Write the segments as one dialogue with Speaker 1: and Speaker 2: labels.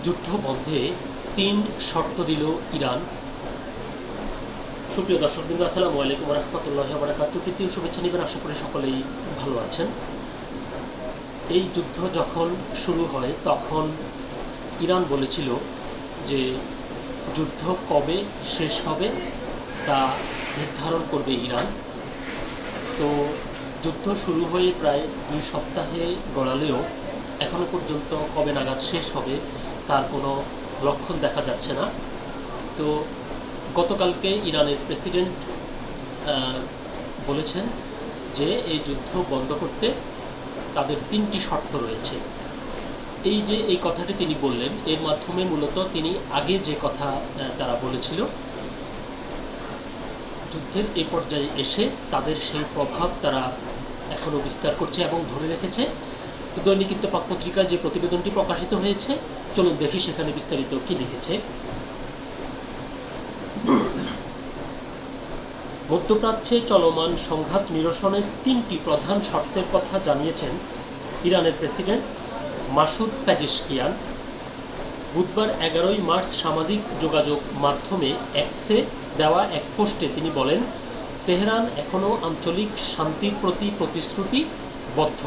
Speaker 1: যুদ্ধ বন্ধে ৩ শর্ত দিল ইরান। সুপ্রিয় দর্শকবৃন্দ, আসসালামু আলাইকুম ওয়া রাহমাতুল্লাহি ওয়া বারাকাতুহু। প্রীতি ও শুভেচ্ছা নেবেন, আশা করি সকলেই ভালো আছেন। এই যুদ্ধ যখন শুরু হয় তখন ইরান বলেছিল যে যুদ্ধ কবে শেষ হবে তা নির্ধারণ করবে ইরান। তো যুদ্ধ শুরু হয়ে প্রায় 2 সপ্তাহে গড়ালেও এখনো পর্যন্ত কবে নাগাদ শেষ হবে তার কোনো লক্ষণ দেখা যাচ্ছে না। তো গতকালকে ইরানের প্রেসিডেন্ট বলেছেন যে এই যুদ্ধ বন্ধ করতে তাদের 3টি শর্ত রয়েছে। এই কথাটি তিনি বললেন, এর মাধ্যমে মূলত তিনি আগে যে কথা তারা বলেছিল যুদ্ধের এই পর্যায়ে এসে তাদের সেই প্রভাব তারা এখনও বিস্তার করছে এবং ধরে রেখেছে। তো দৈনিক ইত্তেফাক পত্রিকায় যে প্রতিবেদনটি প্রকাশিত হয়েছে, চলুন দেখি সেখানে বিস্তারিত কি লিখেছে। মধ্যপ্রাচ্যে চলমান সংঘাত নিরসনের 3টি প্রধান শর্তের কথা জানিয়েছেন ইরানের প্রেসিডেন্ট মাসুদ পেজেশকিয়ান। বুধবার 11 মার্চ সামাজিক যোগাযোগ মাধ্যমে এক্সে দেওয়া এক পোস্টে তিনি বলেন, তেহরান এখনও আঞ্চলিক শান্তির প্রতি প্রতিশ্রুতিবদ্ধ,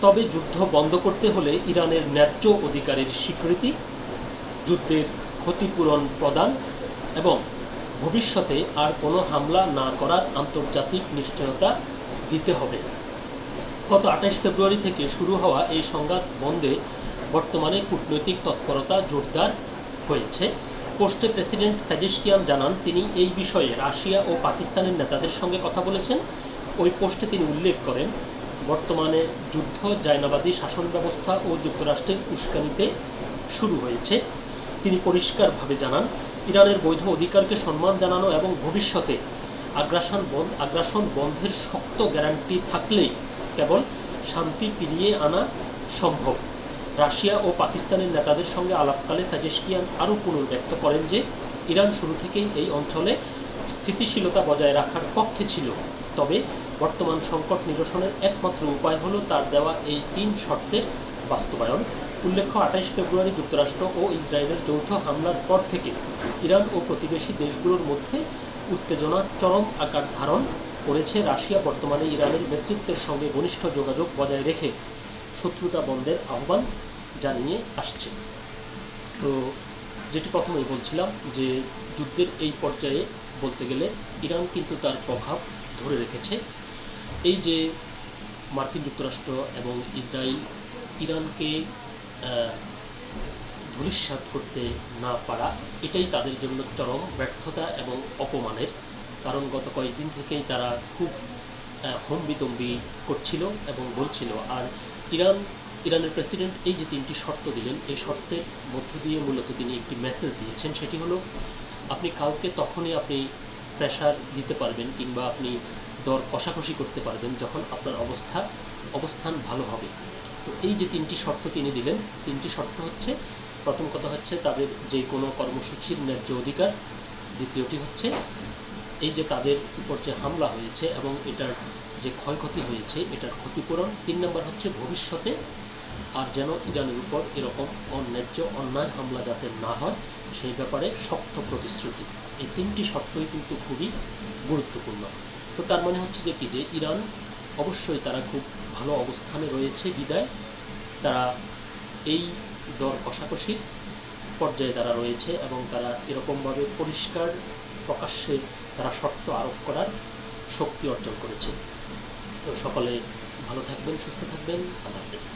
Speaker 1: তবে যুদ্ধ বন্ধ করতে হলে ইরানের ন্যায্য অধিকারের স্বীকৃতি, যুদ্ধের ক্ষতিপূরণ প্রদান এবং ভবিষ্যতে আর কোনো হামলা না করার আন্তর্জাতিক নিশ্চয়তা দিতে হবে। গত 28 ফেব্রুয়ারি থেকে শুরু হওয়া এই সংঘাত বন্ধে বর্তমানে কূটনৈতিক তৎপরতা জোরদার হয়েছে। পোস্টে প্রেসিডেন্ট পেজেশকিয়ান জানান, তিনি এই বিষয়ে রাশিয়া ও পাকিস্তানের নেতাদের সঙ্গে কথা বলেছেন। ওই পোস্টে তিনি উল্লেখ করেন, বর্তমানে যুদ্ধ জায়নাবাদী শাসন ব্যবস্থা ও যুক্তরাষ্ট্রের উস্কানিতে শুরু হয়েছে। তিনি পরিষ্কারভাবে জানান, ইরানের বৈধ অধিকারকে সম্মান জানানো এবং ভবিষ্যতে আগ্রাসন বন্ধের শক্ত গ্যারান্টি থাকলেই কেবল শান্তি ফিরিয়ে আনা সম্ভব। রাশিয়া ও পাকিস্তানের নেতাদের সঙ্গে আলাপকালে পেজেশকিয়ান আরও পুনর্ব্যক্ত করেন যে ইরান শুরু থেকেই এই অঞ্চলে স্থিতিশীলতা বজায় রাখার পক্ষে ছিল, তবে বর্তমান সংকট নিরসনের একমাত্র উপায় হলো তার দেওয়া এই 3 শর্তের বাস্তবায়ন। উল্লেখ্য, 28 ফেব্রুয়ারি যুক্তরাষ্ট্র ও ইসরায়েলের যৌথ হামলার পর থেকে ইরান ও প্রতিবেশী দেশগুলোর মধ্যে উত্তেজনা চরম আকার ধারণ করেছে। রাশিয়া বর্তমানে ইরানের নেতৃত্বের সঙ্গে ঘনিষ্ঠ যোগাযোগ বজায় রেখে শত্রুতা বন্ধের আহ্বান জানিয়ে আসছে। তো যেটি প্রথমেই বলছিলাম যে যুদ্ধের এই পর্যায়ে বলতে গেলে ইরান কিন্তু তার প্রভাব ধরে রেখেছে। এই যে মার্কিন যুক্তরাষ্ট্র এবং ইসরায়েল ইরানকে ধূলিসাৎ করতে না পারা, এটাই তাদের জন্য চরম ব্যর্থতা এবং অপমানের। কারণ গত কয়েকদিন থেকেই তারা খুব হম্বিতম্বি করছিল এবং বলছিল। আর ইরানের প্রেসিডেন্ট এই যে 3টি শর্ত দিলেন, এই শর্তের মধ্য দিয়ে মূলত তিনি একটি মেসেজ দিয়েছেন। সেটি হলো, আপনি কাউকে তখনই আপনি প্রেশার দিতে পারবেন কিংবা আপনি দর কষাকষি করতে পারবেন যখন আপনার অবস্থান ভালো হবে। তো এই যে 3টি শর্ত তিনি দিলেন, 3টি শর্ত হচ্ছে, প্রথম কথা হচ্ছে তাদের যে কোনো কর্মসূচির ন্যায্য অধিকার, দ্বিতীয়টি হচ্ছে এই যে তাদের উপর যে হামলা হয়েছে এবং এটার যে ক্ষয়ক্ষতি হয়েছে এটার ক্ষতিপূরণ, 3 নম্বর হচ্ছে ভবিষ্যতে আর যেন ইরানের উপর এরকম অন্যায় হামলা যাতে না হয় সেই ব্যাপারে শক্ত প্রতিশ্রুতি। এই 3টি শর্তই কিন্তু খুবই গুরুত্বপূর্ণ। তো তার মানে হচ্ছে যে ইরান অবশ্যই তারা খুব ভালো অবস্থানে রয়েছে বিদায় তারা এই দর কষাকষির পর্যায়ে তারা রয়েছে এবং তারা এরকমভাবে পরিষ্কার প্রকাশ্যে তারা শর্ত আরোপ করার শক্তি অর্জন করেছে। তো সকলে ভালো থাকবেন, সুস্থ থাকবেন। আল্লাহ হাফেজ।